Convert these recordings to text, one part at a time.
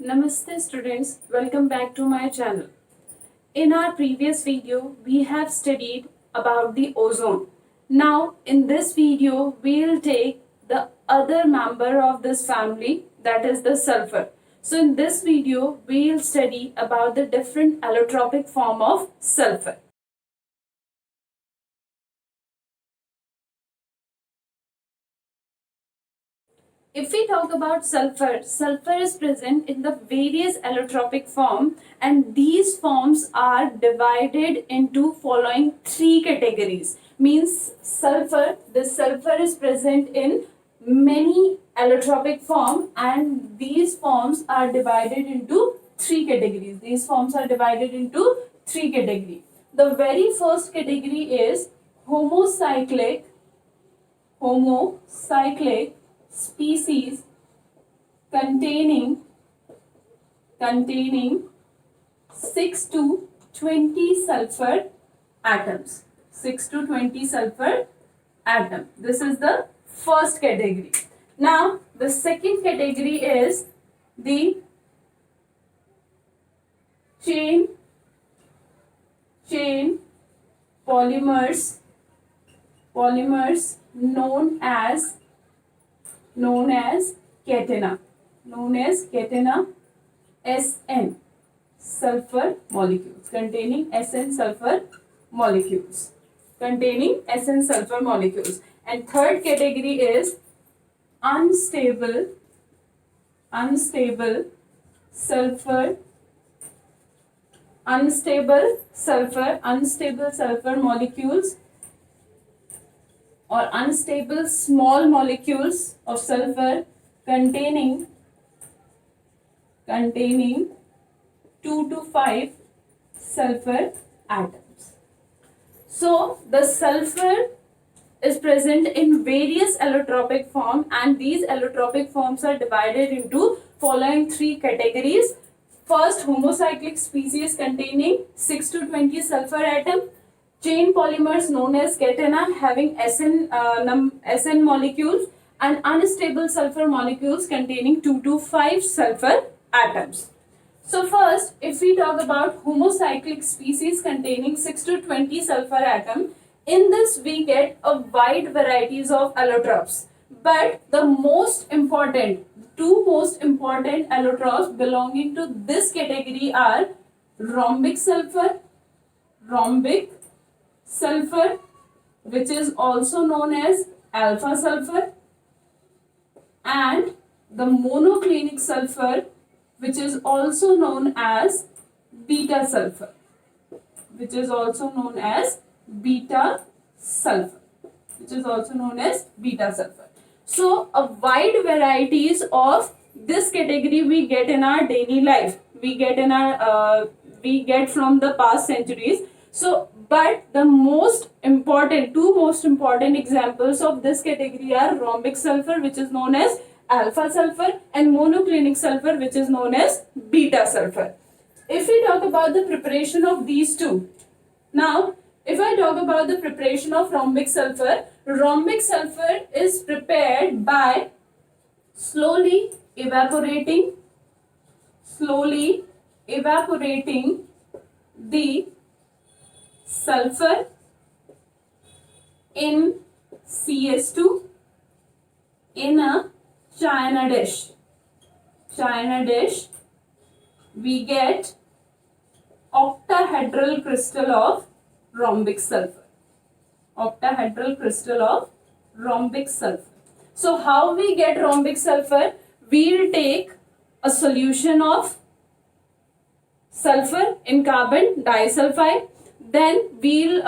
Namaste students, welcome back to my channel. In our previous video, we have studied about the ozone. Now, in this video, we'll take the other member of this family, that is the sulfur. So in this video, we'll study about the different allotropic form of sulfur. If we talk about sulfur, sulfur is present in the various allotropic form, and these forms are divided into following three categories. Means this sulfur is present in many allotropic form, and these forms are divided into three categories. The very first category is homocyclic species containing 6 to 20 sulfur atoms. 6 to 20 sulfur atom. This is the first category. Now the second category is the chain polymers known as catenna, SN sulfur molecules, containing SN sulfur molecules. And third category is unstable sulfur molecules, or unstable small molecules of sulfur containing 2 to 5 sulfur atoms. So the sulfur is present in various allotropic form, and these allotropic forms are divided into following three categories. First, homocyclic species containing 6 to 20 sulfur atom. Chain polymers known as catenna having SN molecules, and unstable sulfur molecules containing 2 to 5 sulfur atoms. So first, if we talk about homocyclic species containing 6 to 20 sulfur atom, in this we get a wide varieties of allotropes. But the two most important allotropes belonging to this category are rhombic sulfur, which is also known as alpha sulfur, and the monoclinic sulfur, which is also known as beta sulfur. So a wide varieties of this category we get in our daily life. We get from the past centuries. So, but the two most important examples of this category are rhombic sulfur, which is known as alpha sulfur, and monoclinic sulfur, which is known as beta sulfur. If we talk about the preparation of these two, now if I talk about the preparation of rhombic sulfur is prepared by slowly evaporating the sulfur in CS2 in a china dish. We get octahedral crystal of rhombic sulfur. So how we get rhombic sulfur? We'll take a solution of sulfur in carbon disulfide. Then we'll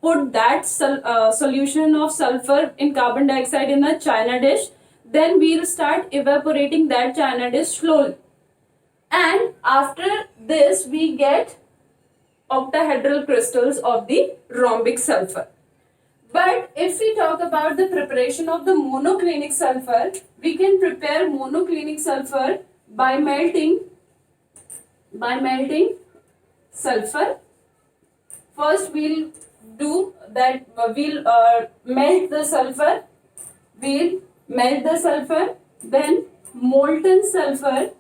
put that solution of sulfur in carbon dioxide in a china dish. Then we'll start evaporating that china dish slowly. And after this we get octahedral crystals of the rhombic sulfur. But if we talk about the preparation of the monoclinic sulfur, we can prepare monoclinic sulfur by melting sulfur. First we'll do that, we'll melt the sulfur, then molten sulfur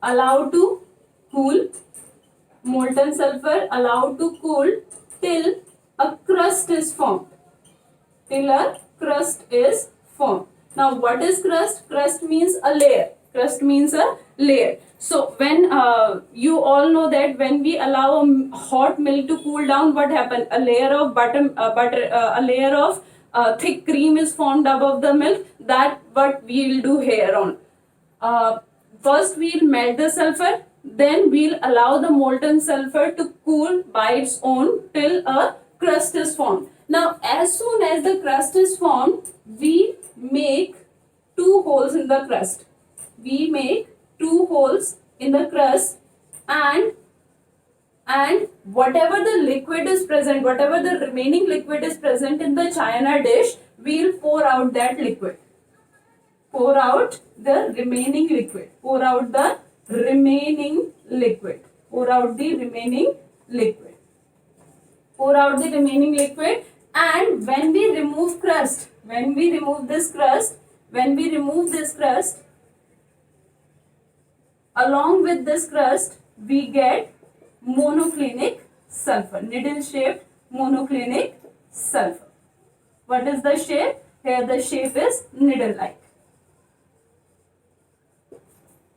allowed to cool, molten sulfur allowed to cool till a crust is formed. Till a crust is formed. Now what is crust? Crust means a layer. Crust means a layer. So when you all know that when we allow a hot milk to cool down, what happens? A layer of a layer of thick cream is formed above the milk. That what we will do here on. First we'll melt the sulfur, then we'll allow the molten sulfur to cool by its own till a crust is formed. Now as soon as the crust is formed, we make two holes in the crust. We make two holes in the crust, and whatever the liquid is present, whatever the remaining liquid is present in the china dish, we'll pour out that liquid. Pour out the remaining liquid. Pour out the remaining liquid. Pour out the remaining liquid. Pour out the remaining liquid. And when we remove crust, when we remove this crust, along with this crust, we get monoclinic sulfur, needle shaped monoclinic sulfur. What is the shape? Here the shape is needle like.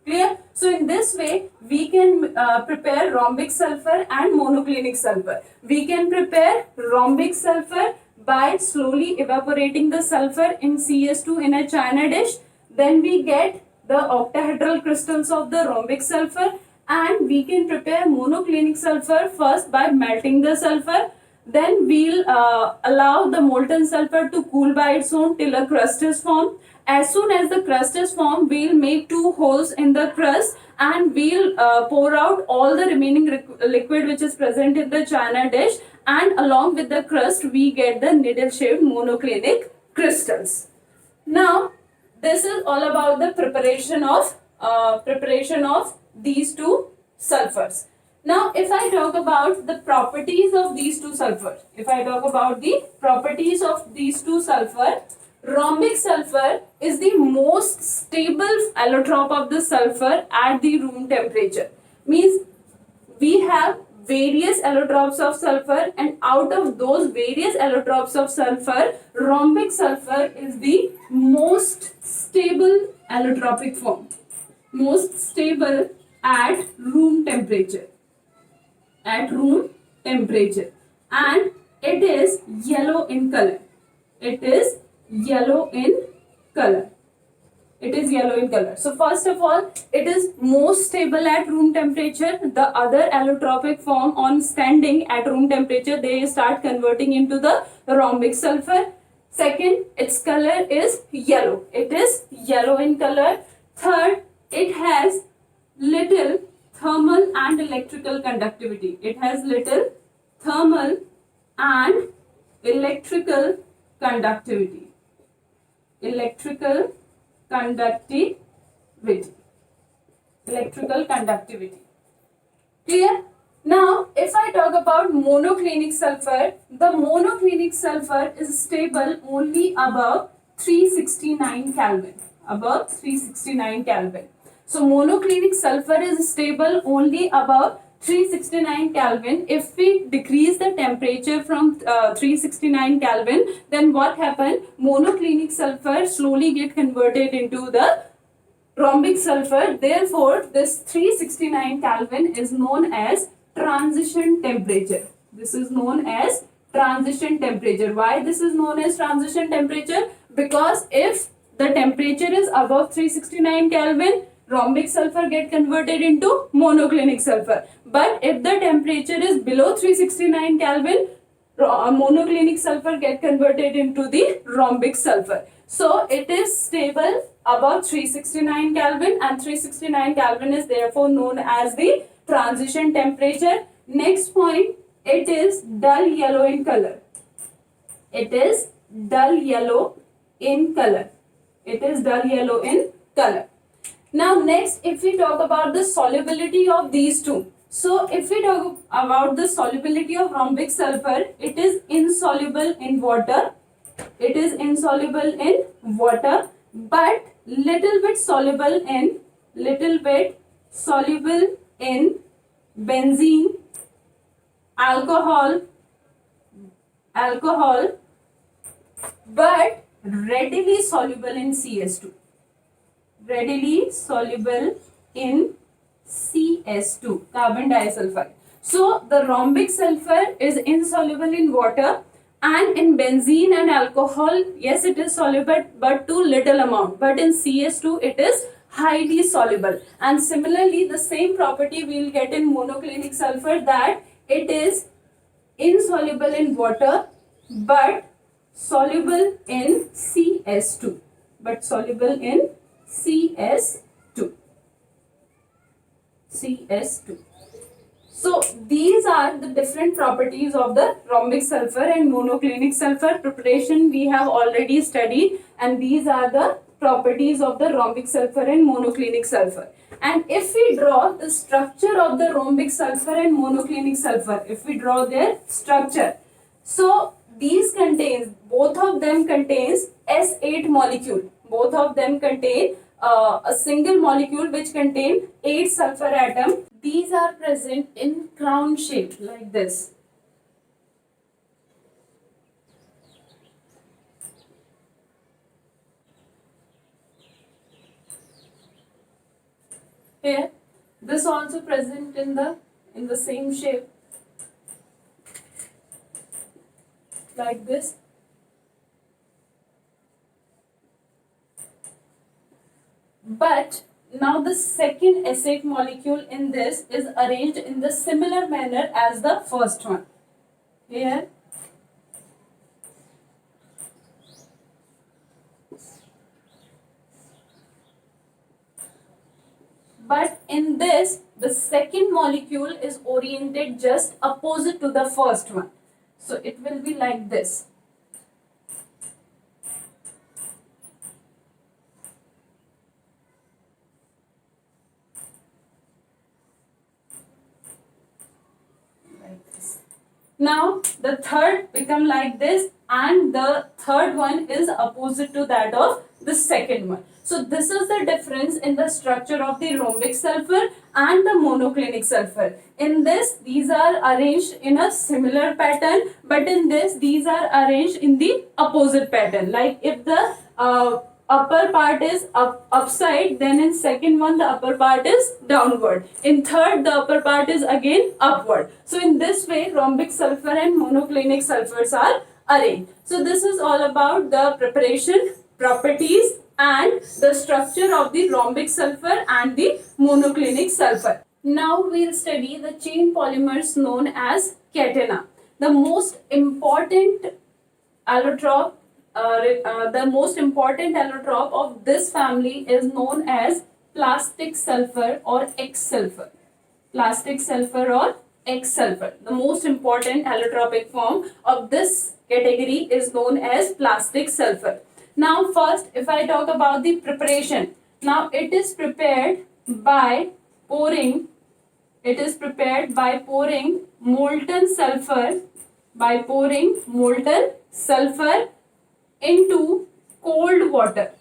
Clear? So in this way, we can prepare rhombic sulfur and monoclinic sulfur. We can prepare rhombic sulfur by slowly evaporating the sulfur in CS2 in a china dish. Then we get the octahedral crystals of the rhombic sulfur, and we can prepare monoclinic sulfur first by melting the sulfur. Then we'll allow the molten sulfur to cool by its own till a crust is formed. As soon as the crust is formed, we'll make two holes in the crust, and we'll pour out all the remaining liquid which is present in the china dish, and along with the crust we get the needle shaped monoclinic crystals. Now this is all about the preparation of these two sulfurs. Now if I talk about the properties of these two sulfur, rhombic sulfur is the most stable allotrope of the sulfur at the room temperature. Means we have various allotropes of sulfur, and out of those various allotropes of sulfur, rhombic sulfur is the most stable allotropic form. Most stable at room temperature. And it is yellow in color. So first of all, it is most stable at room temperature. The other allotropic form on standing at room temperature, they start converting into the rhombic sulfur. Second, its color is yellow. It is yellow in color. Third, it has little thermal and electrical conductivity. It has little thermal and electrical conductivity. Electrical conductivity. Clear? Now, if I talk about monoclinic sulfur, the monoclinic sulfur is stable only above 369 Kelvin. So monoclinic sulfur is stable only above 369 Kelvin. If we decrease the temperature from 369 Kelvin, then what happens? Monoclinic sulfur slowly get converted into the rhombic sulfur. Therefore, this 369 Kelvin is known as transition temperature. This is known as transition temperature. Why this is known as transition temperature? Because if the temperature is above 369 Kelvin, rhombic sulfur get converted into monoclinic sulfur. But if the temperature is below 369 Kelvin, monoclinic sulfur get converted into the rhombic sulfur. So it is stable above 369 Kelvin, and 369 Kelvin is therefore known as the transition temperature. Next point, it is dull yellow in color. Now next, if we talk about the solubility of these two. So if we talk about the solubility of rhombic sulfur, it is insoluble in water. But little bit soluble soluble in benzene, alcohol, but readily soluble in CS2. Readily soluble in CS2, carbon disulfide. So the rhombic sulfur is insoluble in water, and in benzene and alcohol, yes, it is soluble but to little amount, but in CS2 it is highly soluble. And similarly, the same property we will get in monoclinic sulfur, that it is insoluble in water but soluble in CS2, but soluble in CS2. So these are the different properties of the rhombic sulfur and monoclinic sulfur. Preparation we have already studied, and these are the properties of the rhombic sulfur and monoclinic sulfur. And if we draw the structure of the rhombic sulfur and monoclinic sulfur, if we draw their structure, so these contains, both of them contains S8 molecule. Both of them contain a single molecule which contain 8 sulfur atom. These are present in crown shape like this. Here, this also present in the same shape like this. But now the second S8 molecule in this is arranged in the similar manner as the first one. Here, but in this, the second molecule is oriented just opposite to the first one. So it will be like this. Now the third become like this, and the third one is opposite to that of the second one. So this is the difference in the structure of the rhombic sulfur and the monoclinic sulfur. In this, these are arranged in a similar pattern, but in this, these are arranged in the opposite pattern. Like if the upper part is upside, then in second one the upper part is downward. In third, the upper part is again upward. So in this way, rhombic sulfur and monoclinic sulfurs are arranged. So this is all about the preparation, properties, and the structure of the rhombic sulfur and the monoclinic sulfur. Now we'll study the chain polymers known as catena. The most important allotrope of this family is known as plastic sulfur or X sulfur. Plastic sulfur or X sulfur. The most important allotropic form of this category is known as plastic sulfur. Now first, if I talk about the preparation, now it is prepared by pouring molten sulfur into cold water.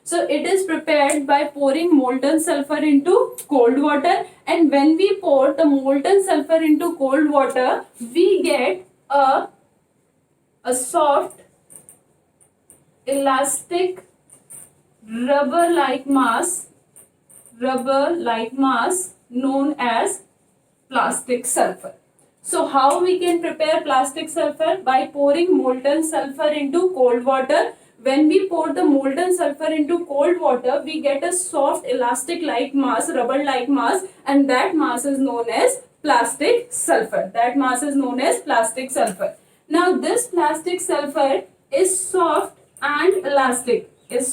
So it is prepared by pouring molten sulfur into cold water, and when we pour the molten sulfur into cold water, we get a soft elastic rubber-like mass known as plastic sulfur. So how we can prepare plastic sulfur? By pouring molten sulfur into cold water. When we pour the molten sulfur into cold water, we get a soft elastic like mass, rubber like mass, and that mass is known as plastic sulfur. Now this plastic sulfur is soft and elastic. In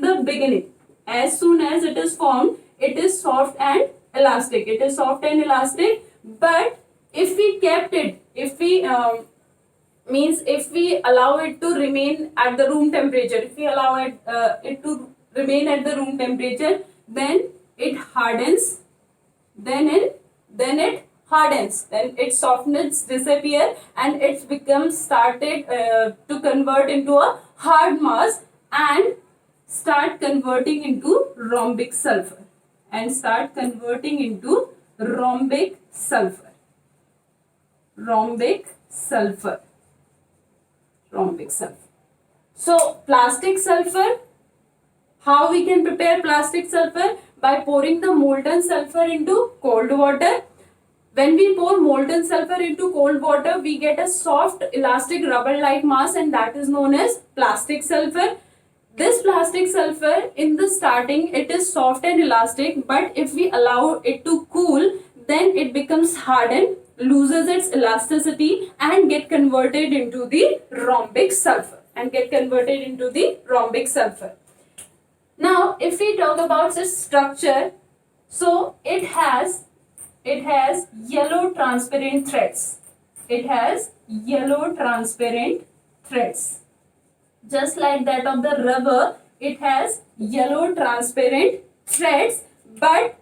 the beginning. As soon as it is formed, it is soft and elastic. But if we kept it, if we allow it to remain at the room temperature, then it hardens. Then its softness disappear, and it becomes started to convert into a hard mass, and start converting into rhombic sulfur and start converting into rhombic sulfur. Rhombic sulfur. Rhombic sulfur. So plastic sulfur, how we can prepare plastic sulfur? By pouring the molten sulfur into cold water. When we pour molten sulfur into cold water, we get a soft elastic rubber-like mass, and that is known as plastic sulfur. This plastic sulfur, in the starting, it is soft and elastic, but if we allow it to cool, then it becomes hardened, loses its elasticity, and get converted into the rhombic sulfur. Now, if we talk about its structure, so it has yellow transparent threads. It has yellow transparent threads. Just like that of the rubber, it has yellow transparent threads, but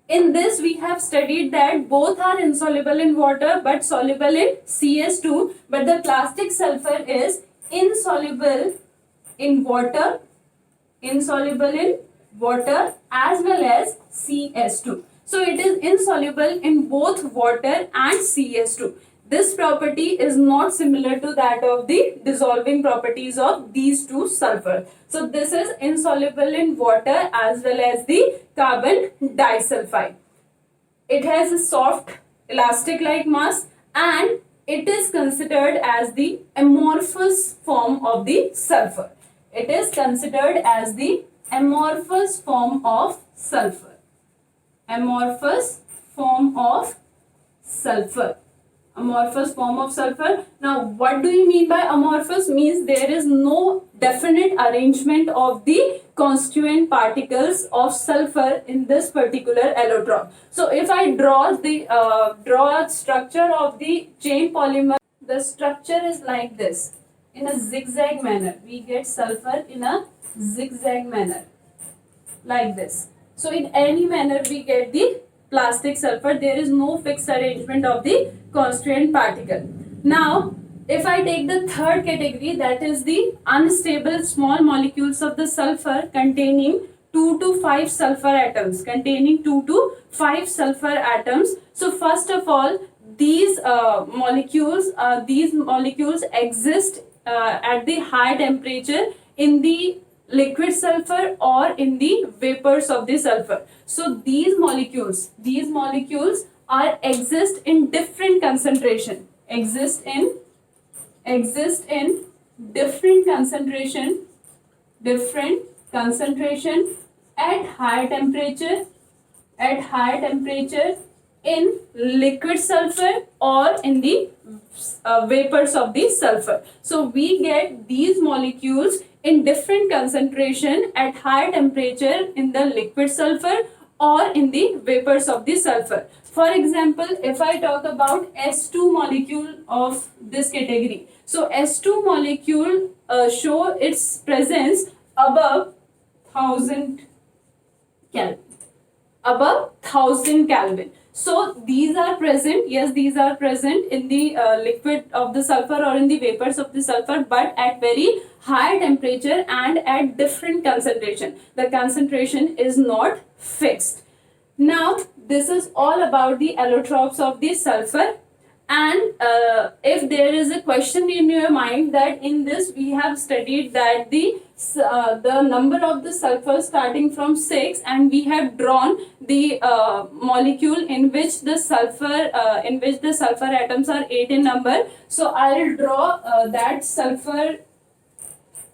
in this we have studied that both are insoluble in water but soluble in CS2, but the plastic sulfur is insoluble in water as well as CS2. So it is insoluble in both water and CS2. This property is not similar to that of the dissolving properties of these two sulfur. So this is insoluble in water as well as the carbon disulfide. It has a soft elastic-like mass, and it is considered as the amorphous form of the sulfur. It is considered as the amorphous form of sulfur. Amorphous form of sulfur. Amorphous form of sulfur. Now, what do you mean by amorphous? Means there is no definite arrangement of the constituent particles of sulfur in this particular allotrope. So, if I draw the structure of the chain polymer, the structure is like this. In a zigzag manner, we get sulfur in a zigzag manner, like this. So, in any manner, we get the plastic sulfur. There is no fixed arrangement of the constituent particle. Now, if I take the third category, that is the unstable small molecules of the sulfur containing 2 to 5 sulfur atoms. So, first of all, these molecules exist at the high temperature in the liquid sulfur or in the vapors of the sulfur. So these molecules exist in different concentration. Exist in different concentration at higher temperature in liquid sulfur or in the vapors of the sulfur. So we get these molecules in different concentration at high temperature in the liquid sulfur or in the vapors of the sulfur. For example, if I talk about S2 molecule of this category, so S2 molecule show its presence above 1000 Kelvin. So these are present, yes, these are present in the liquid of the sulfur or in the vapors of the sulfur, but at very high temperature and at different concentration. The concentration is not fixed. Now, this is all about the allotropes of the sulfur. And if there is a question in your mind that in this we have studied that the number of the sulfur starting from 6, and we have drawn the molecule in which the sulfur atoms are 8 in number. So I will draw that sulfur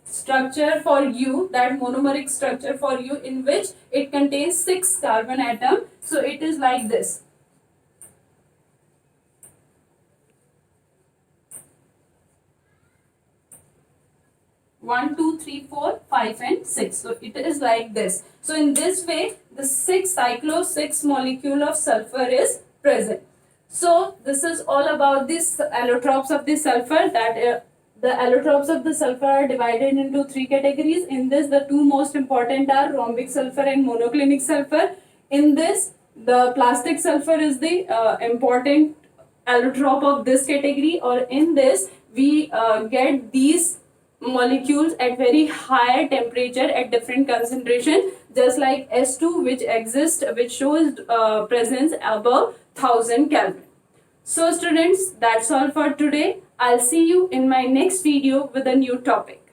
structure for you, that monomeric structure for you, in which it contains 6 carbon atoms. So it is like this. 1, 2, 3, 4, 5 and 6. So it is like this. So in this way, the 6-cyclo-6 molecule of sulfur is present. So this is all about this allotropes of the sulfur, that the allotropes of the sulfur are divided into 3 categories. In this, the 2 most important are rhombic sulfur and monoclinic sulfur. In this, the plastic sulfur is the important allotrope of this category, or in this we get these molecules at very higher temperature at different concentration, just like S2 which shows presence above 1000 Kelvin. So students, that's all for today. I'll see you in my next video with a new topic.